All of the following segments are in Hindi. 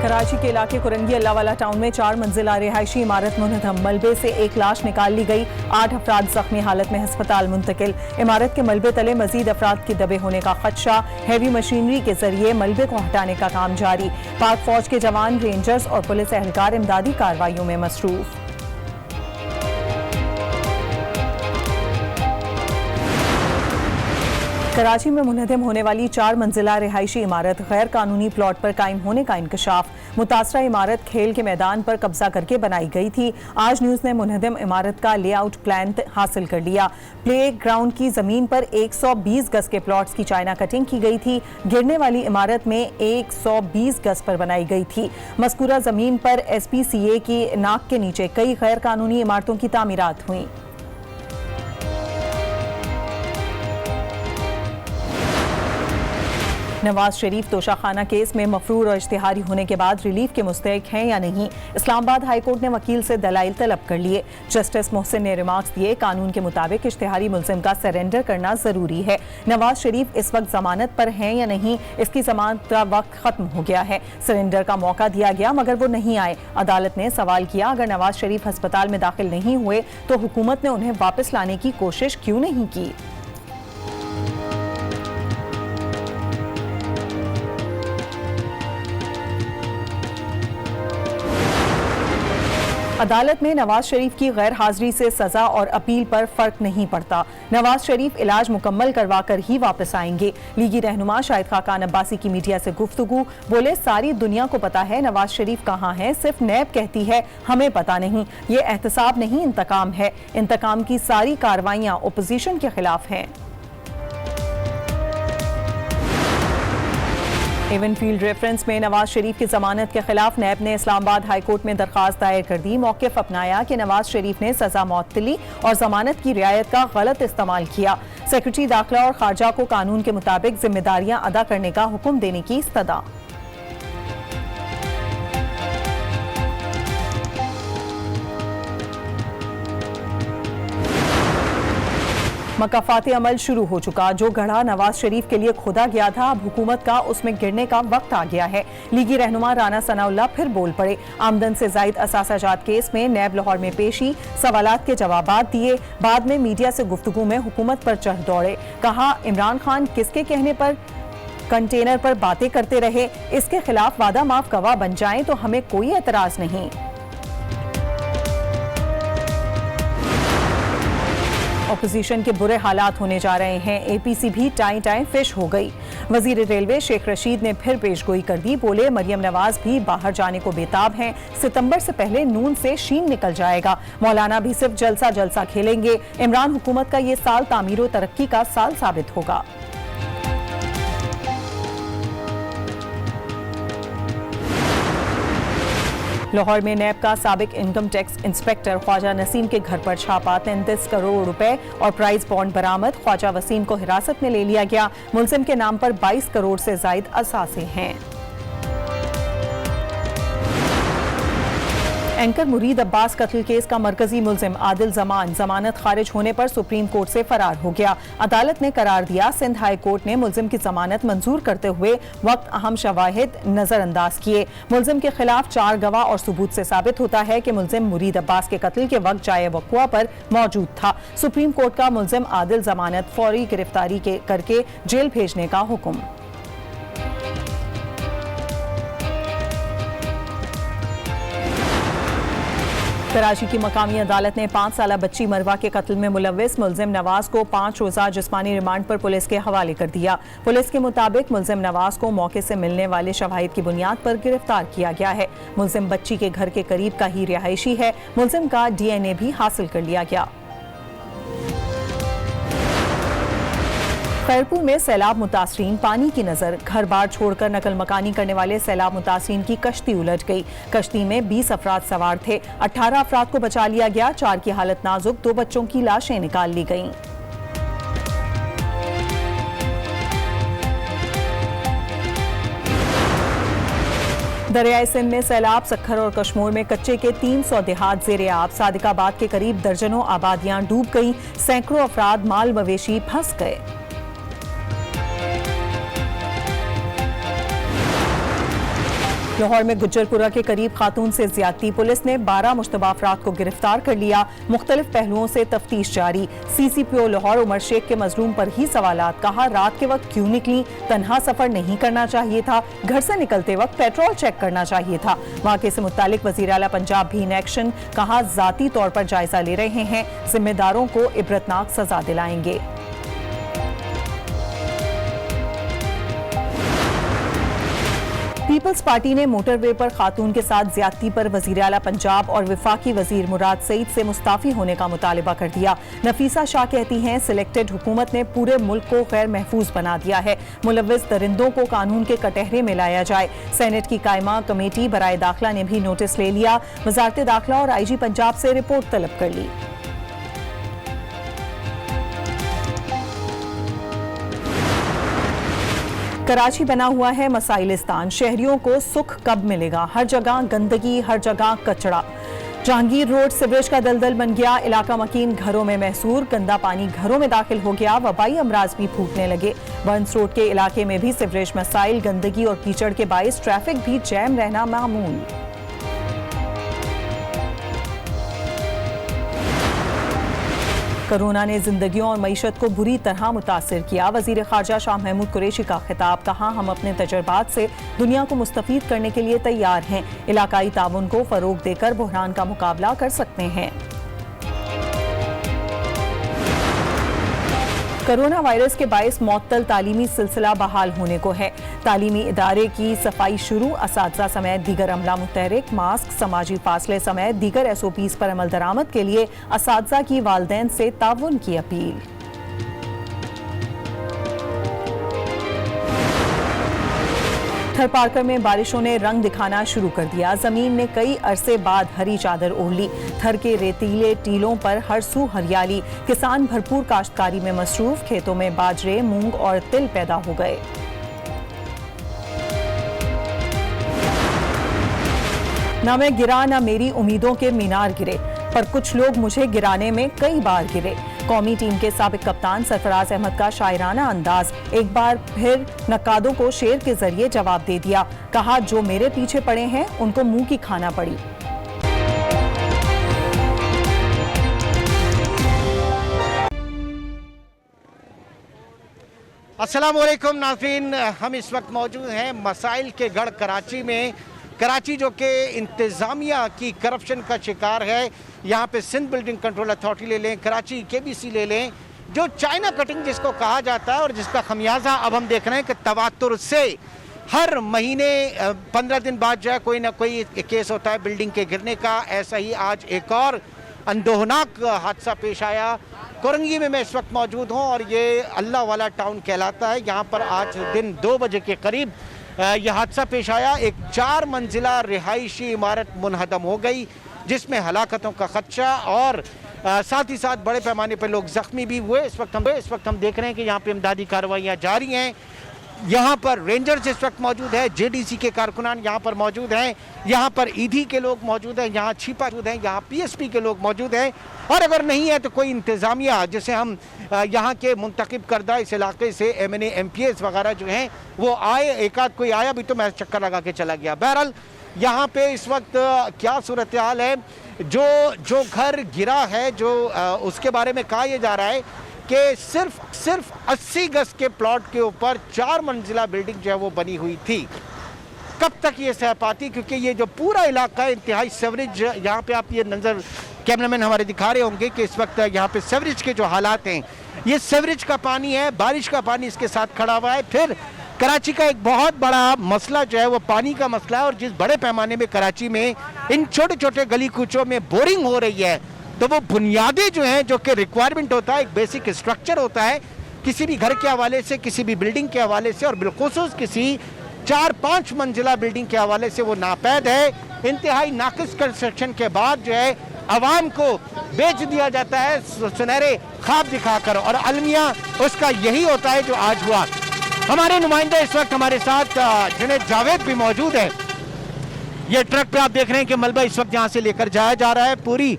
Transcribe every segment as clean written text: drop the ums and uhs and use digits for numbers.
कराची के इलाके कुरंगी अल्लाहवाला टाउन में 4 मंजिला रिहायशी इमारत मुनहदम, मलबे से एक लाश निकाल ली गई। 8 अफराद जख्मी हालत में अस्पताल मुंतकिल। इमारत के मलबे तले मजीद अफराद के दबे होने का खदशा। हैवी मशीनरी के जरिए मलबे को हटाने का काम जारी। पाक फौज के जवान, रेंजर्स और पुलिस एहलकार इमदादी कार्रवाइयों में मसरूफ। कराची में मुनहदम होने वाली 4 मंजिला रिहायशी इमारत गैर कानूनी प्लॉट पर कायम होने का इंकशाफ। मुतासरा इमारत खेल के मैदान पर कब्जा करके बनाई गई थी। आज न्यूज़ ने मुनहदम इमारत का लेआउट प्लान हासिल कर लिया। प्ले ग्राउंड की जमीन पर 120 गज के प्लॉट्स की चाइना कटिंग की गई थी। गिरने वाली इमारत में 120 गज पर बनाई गई थी। मज़कूरा जमीन पर SPCA की नाक के नीचे कई गैर कानूनी इमारतों की तामीरात हुई। नवाज शरीफ तोशाखाना केस में मफरूर और इश्तिहारी होने के बाद रिलीफ के मुस्तहिक हैं या नहीं, इस्लामाबाद हाई कोर्ट ने वकील से दलाइल तलब कर लिए। जस्टिस मोहसिन ने रिमार्क्स दिए, कानून के मुताबिक इश्तिहारी मुल्जिम का सरेंडर करना जरूरी है। नवाज शरीफ इस वक्त जमानत पर हैं या नहीं, इसकी जमानत का वक्त खत्म हो गया है। सरेंडर का मौका दिया गया मगर वो नहीं आए। अदालत ने सवाल किया, अगर नवाज शरीफ अस्पताल में दाखिल नहीं हुए तो हुकूमत ने उन्हें वापस लाने की कोशिश क्यों नहीं की। अदालत में नवाज शरीफ की गैर हाजिरी से सजा और अपील पर फर्क नहीं पड़ता। नवाज शरीफ इलाज मुकम्मल करवा कर ही वापस आएंगे। लीगी रहनुमा शाहिद खाकान अब्बासी की मीडिया से गुफ्तगू, बोले सारी दुनिया को पता है नवाज शरीफ कहाँ है, सिर्फ नैब कहती है हमें पता नहीं। ये एहतसाब नहीं, इंतकाम है। इंतकाम की सारी कार्रवाइयां ओपोजिशन के खिलाफ हैं। इवन फील्ड रेफरेंस में नवाज शरीफ की जमानत के खिलाफ नैब ने इस्लामाबाद हाई कोर्ट में दरखास्त दायर कर दी। मौक़िफ़ अपनाया कि नवाज शरीफ ने सजा मुअत्तली और जमानत की रियायत का गलत इस्तेमाल किया। सेक्रेटरी दाखिला और खारजा को कानून के मुताबिक जिम्मेदारियां अदा करने का हुक्म देने की इस्तदा। मकाफाती अमल शुरू हो चुका। जो गढ़ा नवाज शरीफ के लिए खोदा गया था, अब हुकूमत का उसमें गिरने का वक्त आ गया है। लीगी रहनुमा राना सनाउल्लाह फिर बोल पड़े। आमदन से जायद असासाजात केस में नैब लाहौर में पेशी, सवालात के जवाबात दिए। बाद में मीडिया से गुफ्तगू में हुकूमत पर चढ़ दौड़े। कहा, इमरान खान किसके कहने पर कंटेनर पर बातें करते रहे, इसके खिलाफ वादा माफ गवाह बन जाएं तो हमें कोई एतराज नहीं। अपोजिशन के बुरे हालात होने जा रहे हैं। APC भी टाई टाई फिश हो गई। वजीर रेलवे शेख रशीद ने फिर पेशगोई कर दी। बोले मरियम नवाज भी बाहर जाने को बेताब हैं। सितंबर से पहले नून से शीन निकल जाएगा। मौलाना भी सिर्फ जलसा जलसा खेलेंगे। इमरान हुकूमत का ये साल तामीर व तरक्की का साल साबित होगा। लाहौर में नैब का साबिक income tax inspector Khawaja Naseem के घर पर छापा। 33 करोड़ रुपए और प्राइज बॉन्ड बरामद। ख्वाजा वसीम को हिरासत में ले लिया गया। मुल्जिम के नाम पर 22 करोड़ से जायद असासे हैं। एंकर मुरीद अब्बास कत्ल केस का मरकजी मुल्जिम आदिल जमान जमानत खारिज होने पर सुप्रीम कोर्ट से फरार हो गया। अदालत ने करार दिया, सिंध हाई कोर्ट ने मुल्जिम की जमानत मंजूर करते हुए वक्त अहम शवाहिद नजरअंदाज किए। मुल्जिम के खिलाफ 4 गवाह और सबूत से साबित होता है कि मुल्जिम मुरीद अब्बास के कत्ल के वक्त जाए वक़ुआ पर मौजूद था। सुप्रीम कोर्ट का मुल्जिम आदिल जमानत फौरी गिरफ्तारी करके जेल भेजने का हुक्म। कराची की मकामी अदालत ने 5 साला बच्ची मरवा के कत्ल में मुलव्विस मुल्जिम नवाज को 5 रोज़ा जिस्मानी रिमांड पर पुलिस के हवाले कर दिया। पुलिस के मुताबिक मुल्जिम नवाज को मौके से मिलने वाले शवाहिद की बुनियाद पर गिरफ्तार किया गया है। मुल्जिम बच्ची के घर के करीब का ही रिहायशी है। मुल्जिम का DNA भी हासिल कर लिया गया। खैरपुर में सैलाब मुतासरीन पानी की नजर। घर बार छोड़कर नकल मकानी करने वाले सैलाब मुतासरीन की कश्ती उलट गई। कश्ती में 20 अफराद सवार थे। 18 अफराद को बचा लिया गया। 4 की हालत नाजुक। 2 बच्चों की लाशें निकाल ली गईं। दरियाए सिंध में सैलाब। सखर और कश्मोर में कच्चे के 300 देहात ज़ेरे आब। सादिकाबाद के करीब दर्जनों आबादियां डूब गईं। सैकड़ों अफराद माल मवेशी फंस गए। लाहौर में गुज्जरपुरा के करीब खातून से ज्यादती, पुलिस ने 12 मुश्तबा अफराद को गिरफ्तार कर लिया। मुख्तलिफ पहलुओं से तफ्तीश जारी। CCPO लाहौर उमर शेख के मजलूम पर ही सवालात, कहा रात के वक्त क्यों निकली, तन्हा सफर नहीं करना चाहिए था, घर से निकलते वक्त पेट्रोल चेक करना चाहिए था। वाक़े से मुतालिक वज़ीर आला पंजाब भी इन एक्शन, कहा जाती तौर पर जायजा ले रहे हैं, जिम्मेदारों को इबरतनाक सजा दिलाएंगे। पीपल्स पार्टी ने मोटरवे पर खातून के साथ ज्यादती पर वज़ीर आला पंजाब और वफाकी वज़ीर मुराद सईद से मुस्ताफी होने का मुतालबा कर दिया। नफीसा शाह कहती हैं सिलेक्टेड हुकूमत ने पूरे मुल्क को गैर महफूज बना दिया है, मुलव्विस दरिंदों को कानून के कटहरे में लाया जाए। सेनेट की कायमा कमेटी बराए दाखिला ने भी नोटिस ले लिया। वजारत दाखिला और IG पंजाब से रिपोर्ट तलब कर ली। कराची बना हुआ है मसाइलिस्तान, शहरियों को सुख कब मिलेगा, हर जगह गंदगी, हर जगह कचरा। जहांगीर रोड सिवरेज का दलदल बन गया, इलाका मकीन घरों में महसूर, गंदा पानी घरों में दाखिल हो गया, वबाई अमराज भी फूटने लगे। बर्न्स रोड के इलाके में भी सिवरेज मसाइल, गंदगी और कीचड़ के बाइस ट्रैफिक भी जैम रहना मामूल। कोरोना ने जिंदगियों और मईशत को बुरी तरह मुतासिर किया। वजीर खारजा शाह महमूद कुरैशी का खिताब, कहा हम अपने तजर्बात से दुनिया को मुस्तफीद करने के लिए तैयार हैं, इलाकाई ताउन को फरोग देकर बहरान का मुकाबला कर सकते हैं। कोरोना वायरस के बायस मुअत्तल तालीमी सिलसिला बहाल होने को है। तालीमी इदारे की सफाई शुरू, असातिज़ा समेत दीगर अमला मुतहरिक, मास्क, समाजी फासले समेत दीगर SOPs पर अमल दरामद के लिए असातिज़ा की वालिदैन से ताउन की अपील। थर पार्कर में बारिशों ने रंग दिखाना शुरू कर दिया, जमीन ने कई अरसे बाद हरी चादर ओढ़ ली। थर के रेतीले टीलों पर हर सू हरियाली, किसान भरपूर काश्तकारी में मसरूफ, खेतों में बाजरे, मूंग और तिल पैदा हो गए। ना मैं गिरा ना मेरी उम्मीदों के मीनार गिरे, पर कुछ लोग मुझे गिराने में कई बार गिरे। कौमी टीम के साबिक कप्तान सरफराज अहमद का शायराना अंदाज, एक बार फिर नक्कादों को शेर के जरिए जवाब दे दिया। कहा जो मेरे पीछे पड़े हैं उनको मुंह की खाना पड़ी। अस्सलाम वालेकुम नाज़रीन, हम इस वक्त मौजूद हैं मसाइल के गढ़ कराची में। कराची जो कि इंतज़ामिया की करप्शन का शिकार है। यहाँ पे सिंध बिल्डिंग कंट्रोल अथॉरिटी ले लें, कराची KBC ले लें, जो चाइना कटिंग जिसको कहा जाता है और जिसका खमियाजा अब हम देख रहे हैं कि तवातुर से हर महीने 15 दिन बाद जो है कोई ना कोई केस होता है बिल्डिंग के गिरने का। ऐसा ही आज एक और अंदोहनाक हादसा पेश आया। कोरंगी में मैं इस वक्त मौजूद हूँ और ये अल्लाह वाला टाउन कहलाता है। यहाँ पर आज दिन 2 बजे के करीब यह हादसा पेश आया। एक 4 मंजिला रिहायशी इमारत मुनहदम हो गई, जिसमें हलाकतों का खदशा और साथ ही साथ बड़े पैमाने पर लोग जख्मी भी हुए। इस वक्त हम देख रहे हैं कि यहाँ पे इमदादी कार्रवाइयाँ जारी हैं। यहाँ पर रेंजर्स इस वक्त मौजूद है, JDC के कारकुनान यहाँ पर मौजूद हैं, यहाँ पर ED के लोग मौजूद हैं, यहाँ छिपा मौजूद हैं, यहाँ PSP के लोग मौजूद हैं। और अगर नहीं है तो कोई इंतज़ामिया जिसे हम यहाँ के मुंतखब करदा इस इलाके से MNA MPs वगैरह जो हैं वो आए, एक आध कोई आया भी तो मैं चक्कर लगा के चला गया। बहरहाल यहाँ पे इस वक्त क्या सूरत हाल है, जो घर गिरा है जो उसके बारे में कहा यह जा रहा है कि सिर्फ 80 गज के प्लॉट के ऊपर 4 मंजिला बिल्डिंग जो है वो बनी हुई थी। कब तक ये सह पाती, क्योंकि ये जो पूरा इलाका है इंतहाई सेवरेज, यहाँ पे आप ये नज़र कैमरामैन हमारे दिखा रहे होंगे कि इस वक्त यहाँ पे सेवरेज के जो हालात हैं, ये सेवरेज का पानी है, बारिश का पानी इसके साथ खड़ा हुआ है। फिर कराची का एक बहुत बड़ा मसला जो है वो पानी का मसला है, और जिस बड़े पैमाने में कराची में इन छोटे छोटे गली कूचों में बोरिंग हो रही है, तो वो बुनियादी जो हैं, जो कि रिक्वायरमेंट होता है, एक बेसिक स्ट्रक्चर होता है किसी भी घर के हवाले से, किसी भी बिल्डिंग के हवाले से, और बिलखुसूस किसी 4-5 मंजिला बिल्डिंग के हवाले से वो नापैद है। इंतहाई नाकिस कंस्ट्रक्शन के बाद जो है आवाम को बेच दिया जाता है सुनहरे ख्वाब दिखाकर, और अलमिया उसका यही होता है जो आज हुआ। हमारे नुमाइंदे इस वक्त हमारे साथ जुनैद जावेद भी मौजूद है। ये ट्रक पे आप देख रहे हैं कि मलबा इस वक्त यहाँ से लेकर जाया जा रहा है। पूरी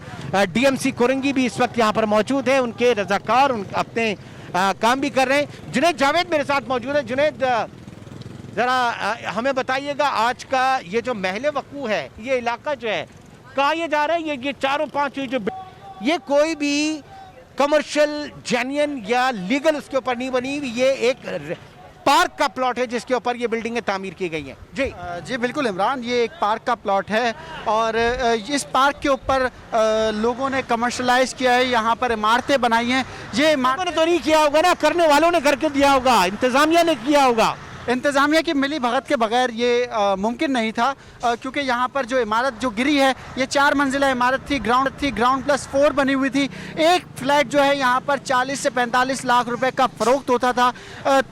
DMC कोरंगी भी इस वक्त यहाँ पर मौजूद है, उनके रजाकार अपने काम भी कर रहे हैं। जुनैद जावेद मेरे साथ मौजूद है। जुनैद, ज़रा हमें बताइएगा, आज का ये जो महल वकू है, ये इलाका जो है, कहाँ ये जा रहा है? ये चारों पांच ये कोई भी कमर्शियल जेन्युइन या लीगल उसके ऊपर नहीं बनी, ये एक पार्क का प्लॉट है जिसके ऊपर ये बिल्डिंगें तामीर की गई हैं। जी बिल्कुल इमरान, ये एक पार्क का प्लॉट है और इस पार्क के ऊपर लोगों ने कमर्शलाइज किया है, यहाँ पर इमारतें बनाई हैं। ये इमारतों ने तो नहीं किया होगा ना, करने वालों ने करके दिया होगा, इंतजामिया ने किया होगा। इंतज़ामिया की मिली भगत के बगैर ये मुमकिन नहीं था, क्योंकि यहाँ पर जो इमारत जो गिरी है, ये 4 मंजिला इमारत थी, ग्राउंड प्लस 4 बनी हुई थी। एक फ्लैट जो है यहाँ पर 40 से 45 लाख रुपए का फ़रोख्त होता था।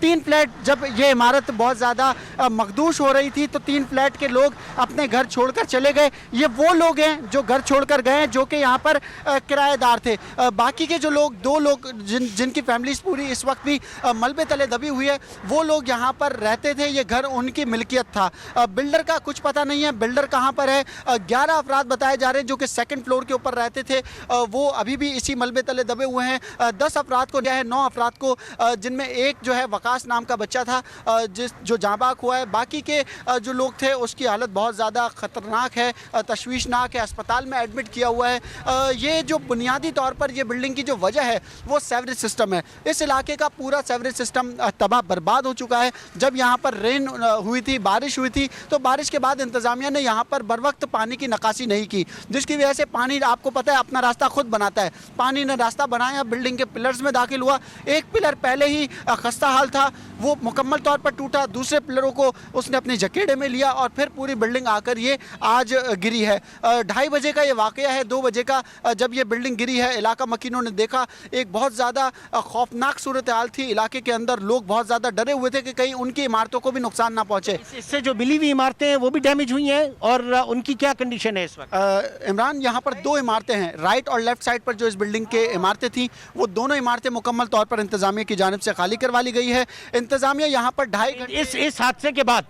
3 फ्लैट, जब ये इमारत बहुत ज़्यादा मखदूश हो रही थी तो 3 फ्लैट के लोग अपने घर छोड़कर चले गए। ये वो लोग हैं जो घर छोड़कर गए हैं, जो कि यहाँ पर किराएदार थे। बाकी के जो लोग, 2 लोग जिनकी फैमिलीज पूरी इस वक्त भी मलबे तले दबी हुई है, वो लोग यहाँ पर रहते थे। ये घर उनकी मिल्कियत था। बिल्डर का कुछ पता नहीं है, बिल्डर कहाँ पर है। 11 अफराद बताए जा रहे हैं जो कि 2nd फ्लोर के ऊपर रहते थे, वो अभी भी इसी मलबे तले दबे हुए हैं। 10 अफराद को, 9 अफराद को, जिनमें एक जो है वकास नाम का बच्चा था जो जाँबाक हुआ है। बाकी के जो लोग थे उसकी हालत बहुत ज़्यादा ख़तरनाक है, तशवीशनाक है, अस्पताल में एडमिट किया हुआ है। ये जो बुनियादी तौर पर ये बिल्डिंग की जो वजह है वो सेवरेज सिस्टम है। इस इलाके का पूरा सेवरेज सिस्टम तबाह बर्बाद हो चुका है। जब यहाँ पर रेन हुई थी, बारिश हुई थी, तो बारिश के बाद इंतज़ामिया ने यहाँ पर बर वक्त पानी की नकासी नहीं की, जिसकी वजह से पानी, आपको पता है, अपना रास्ता खुद बनाता है। पानी ने रास्ता बनाया, बिल्डिंग के पिलर्स में दाखिल हुआ। एक पिलर पहले ही खस्ता हाल था, वो मुकम्मल तौर पर टूटा। दूसरे पिलरों को उसने अपने जकेड़े में लिया और फिर पूरी बिल्डिंग आकर ये आज गिरी है। 2:30 बजे का ये वाक़या है। 2 बजे का जब ये बिल्डिंग गिरी है, इलाका मकीनों ने देखा, एक बहुत ज़्यादा खौफनाक सूरत हाल थी। इलाके के अंदर लोग बहुत ज़्यादा डरे हुए थे कि कहीं उनकी इमारतों को भी नुकसान ना पहुंचे। इससे जो मिली हुई इमारतें हैं वो भी डैमेज हुई हैं, और उनकी क्या कंडीशन है इस वक्त? इमरान, यहाँ पर 2 इमारतें हैं। राइट और लेफ्ट साइड पर जो इस बिल्डिंग के इमारतें थी, वो दोनों इमारतें मुकम्मल तौर पर इंतज़ामिया की जानिब से खाली करवा ली गई है। इंतज़ामिया यहाँ पर 2.5 घंटे इस हादसे के बाद,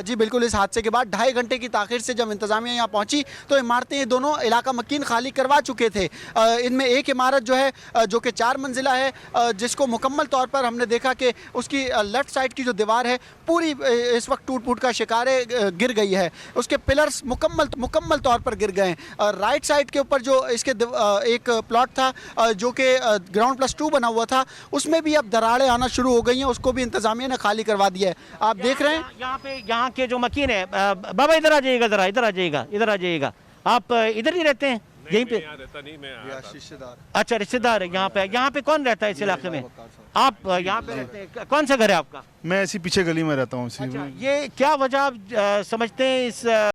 जी बिल्कुल, इस हादसे के बाद 2.5 घंटे की ताख़ीर से जब इंतज़ामिया यहाँ पहुंची तो इमारतें ये दोनों इलाका मकीन खाली करवा चुके थे। इनमें एक इमारत जो है जो कि 4 मंजिला है, जिसको मुकम्मल तौर पर हमने देखा कि उसकी लेफ़्ट साइड की जो दीवार है पूरी इस वक्त टूट फूट का शिकार है, गिर गई है। उसके पिलर्स मुकम्मल तौर पर गिर गए हैं। राइट साइड के ऊपर जो इसके एक प्लॉट था जो कि ग्राउंड प्लस 2 बना हुआ था, उसमें भी अब दरारें आना शुरू हो गई हैं। उसको भी इंतज़ामिया ने खाली करवा दिया है। आप देख रहे हैं यहाँ के जो मकीन है, बाबा इधर आ जाइएगा, जरा इधर आ जाइएगा। आप इधर ही रहते हैं? यहीं पे रहता नहीं, मैं रिश्तेदार। अच्छा, रिश्तेदार है यहाँ पे कौन रहता है इस इलाके में? आप यहाँ पे रहते हैं? कौन सा घर है आपका? मैं ऐसी पीछे गली में रहता हूँ। अच्छा, ये क्या वजह आप समझते हैं इस